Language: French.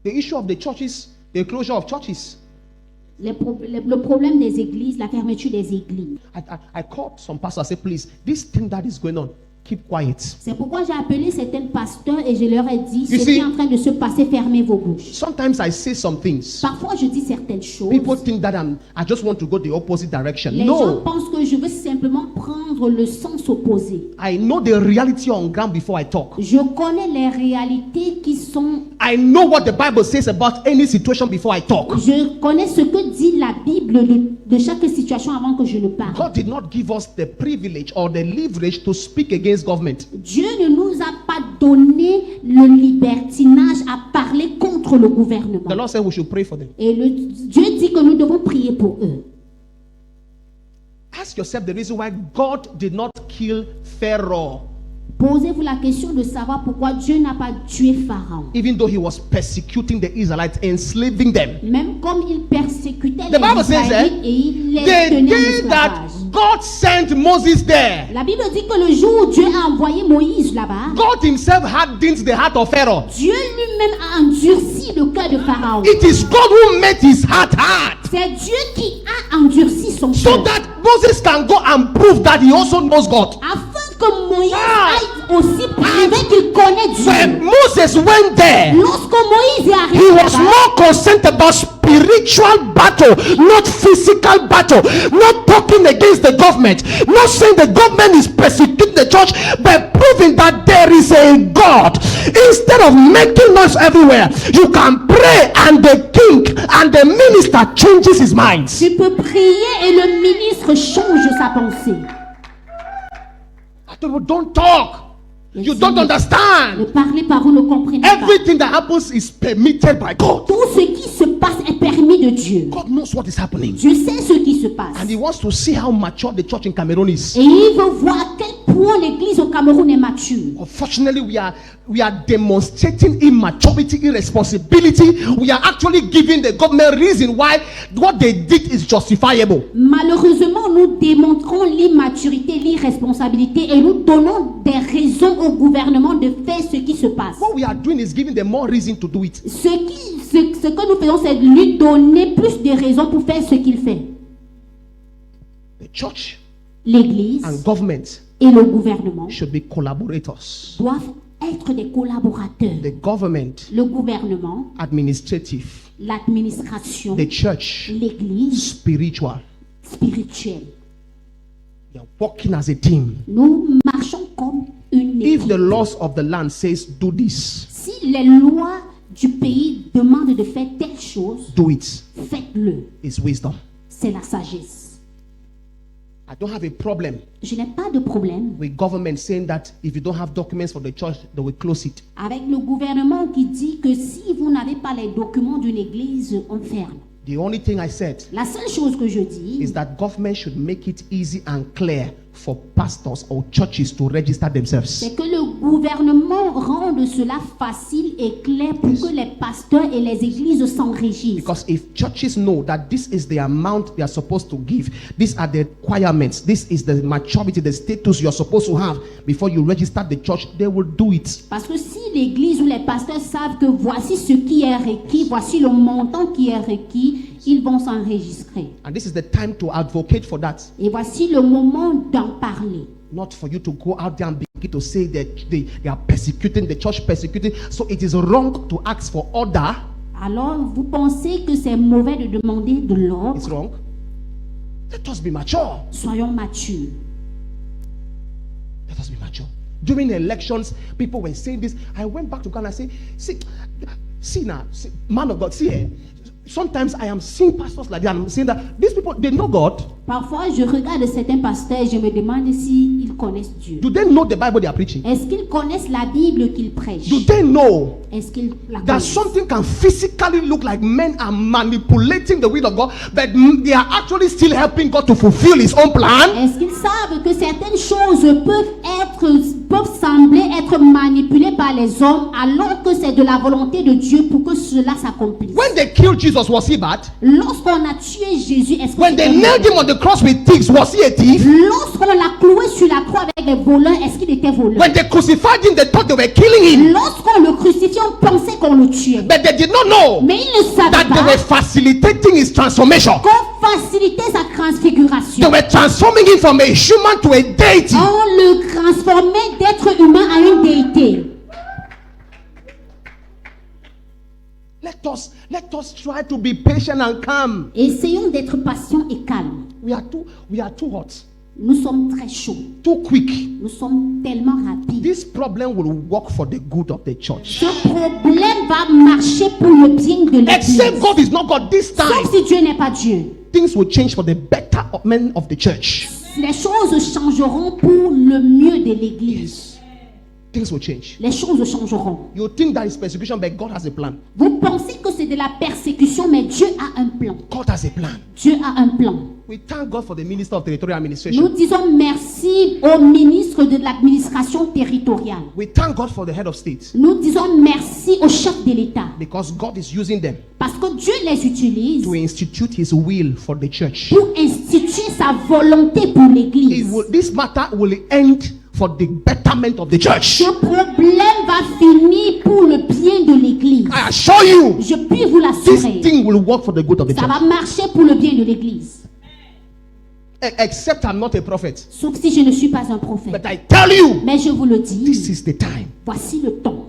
The issue of the churches, the closure of churches. Le problème des églises, la fermeture des églises. I called some pastors and said, please, this thing that is going on, keep quiet. C'est pourquoi j'ai appelé certains pasteurs et je leur ai dit, You ce qui est en train de se passer, fermez vos bouches. Sometimes I say some things. Parfois, je dis certaines choses. People think that I just want to go the opposite direction. Les gens No. pensent que je veux simplement prendre le sens opposé. I know the reality on ground before I talk. Je connais les réalités qui sont... I know what the Bible says about any situation before I talk. Je connais ce que dit la Bible de chaque situation avant que je ne parle. God did not give us the privilege or the leverage to speak against government. Dieu ne nous a pas donné le libertinage à parler contre le gouvernement. The Lord said we should pray for them. Et Dieu dit que nous devons prier pour eux. Ask yourself the reason why God did not kill Pharaoh, Posez-vous la question de savoir pourquoi Dieu n'a pas tué Pharaon. even though he was persecuting the Israelites, enslaving them. Même comme il persécutait The Bible les says Israélites et il les the tenait en day that esclavage. God sent Moses there, La Bible dit que le jour où Dieu a envoyé Moïse là-bas, God himself hardened the heart of Pharaoh. Dieu lui-même a endurci le cœur de Pharaon. It is God who made his heart hard, C'est Dieu qui a endurci son so cœur. that Moses can go and prove that he also knows God. Afin que Moïse aille aussi prouver qu'il connaît When Dieu. Moses went there, Lorsque Moïse est arrivé he was là-bas, more concerned about spiritual battle, not physical battle, not talking against the government, not saying the government is persecuting the church, but proving that there is a God. Instead of making noise everywhere, you can pray and the king and the minister changes his mind. tu peux prier et le ministre change sa pensée. People don't talk. You don't Ne understand. parlez pas, vous ne comprenez pas. Everything that happens is permitted by God. Tout ce qui se passe est permis de Dieu. God knows what is happening. Dieu sait ce qui se passe. And he wants to see how mature the church in Cameroon is. Et il veut voir à quel point l'église au Cameroun est mature. Unfortunately, we are demonstrating immaturity, irresponsibility. We are actually giving the government reason why what they did is justifiable. Malheureusement, nous démontrons l'immaturité, l'irresponsabilité et nous donnons des raisons au gouvernement de faire ce qui se passe. What we are doing is giving them more reason to do it. Ce que nous faisons, c'est de lui donner plus de raisons pour faire ce qu'il fait. The church L'église and government et le gouvernement should be collaborators. doivent être des collaborateurs. The government, Le gouvernement, administrative, l'administration, the church, l'église spiritual. spirituelle. They are working as a team. Nous marchons comme une If équipe. the laws of the land says do this, Si les lois du pays demandent de faire telle chose, do it. faites-le. It's wisdom. C'est la sagesse. I don't have a problem Je n'ai pas de problème with government saying that if you don't have documents for the church, they will close it. avec le gouvernement qui dit que si vous n'avez pas les documents d'une église, on ferme. The only thing I said La seule chose que je dis, is that government should make it easy and clear for pastors or churches to register themselves. c'est que le gouvernement rende cela facile et clair pour que les pasteurs et les églises s'enregistrent. Because if churches know that this is the amount they are supposed to give, these are the requirements, this is the maturity, the status you are supposed to have before you register the church, they will do it. Parce que si l'église ou les pasteurs savent que voici ce qui est requis, voici le montant qui est requis, ils vont s'enregistrer. And this is the time to advocate for that. Et voici le moment d'en parler. Not for you to go out there and begin to say that they are persecuting, the church persecuting. So it is wrong to ask for order. Alors, vous pensez que c'est mauvais de demander de It's l'ordre? wrong. Let us be mature. Soyons matures. Let us be mature. During the elections, people were saying this. I went back to Ghana and said, see now, man of God, see here. Sometimes I am seeing pastors like that. I'm saying that these people, they know God. Parfois, je regarde certains pasteurs et je me demande s'ils connaissent Dieu. Do they know the Bible they are preaching? Est-ce qu'ils connaissent la Bible qu'ils prêchent? Do they know Est-ce qu'ils la that connaissent? something can physically look like men are manipulating the will of God, but they are actually still helping God to fulfill His own plan? Est-ce qu'ils savent que certaines choses peuvent être peuvent sembler être manipulés par les hommes alors que c'est de la volonté de Dieu pour que cela s'accomplisse. When they killed Jesus, was he bad? Lorsqu'on a tué Jésus, est-ce que When they c'était nailed him on the cross with thieves, was he a thief? Lorsqu'on l'a cloué sur la croix avec des voleurs, est-ce qu'il était voleur? When they crucified him, they thought they were killing him. Lorsqu'on le crucifiait, on pensait qu'on le tuait. But they did not know Mais ils ne savaient that they pas were facilitating his transformation. qu'on facilitait sa They transfiguration. were transforming him from a human to a deity. On le transformait d'être humain à une déité. Let us try to be patient and calm. Essayons d'être patients et calmes. We are too hot, Nous sommes très chauds. too quick. Nous sommes tellement rapides. This problem will work for the good of the church. Ce problème va marcher pour le bien de Except l'Église. God is not God this time, Sauf si Dieu n'est pas Dieu. things will change for the betterment of the church. Les choses changeront pour le mieux de l'Église. Things will change. Les choses changeront. You think that is persecution, but God has a plan. Vous pensez que c'est de la persécution, mais Dieu a un plan. God has a plan. Dieu a un plan. We thank God for the Minister of Territorial Nous Administration. disons merci au ministre de l'administration territoriale. We thank God for the head of state, Nous disons merci au chef de l'État. because God is using them Parce que Dieu les utilise to institute His will for the church. pour instituer sa volonté pour l'Église. This matter will end for the betterment of the church. Ce problème va finir pour le bien de l'Église. I assure you, Je puis vous this l'assurer. thing will work for the good of the Ça church. va marcher pour le bien de l'Église. Except I'm not a prophet. Sauf si je ne suis pas un prophète. But I tell you, Mais je vous le this dis, is the time. voici le temps.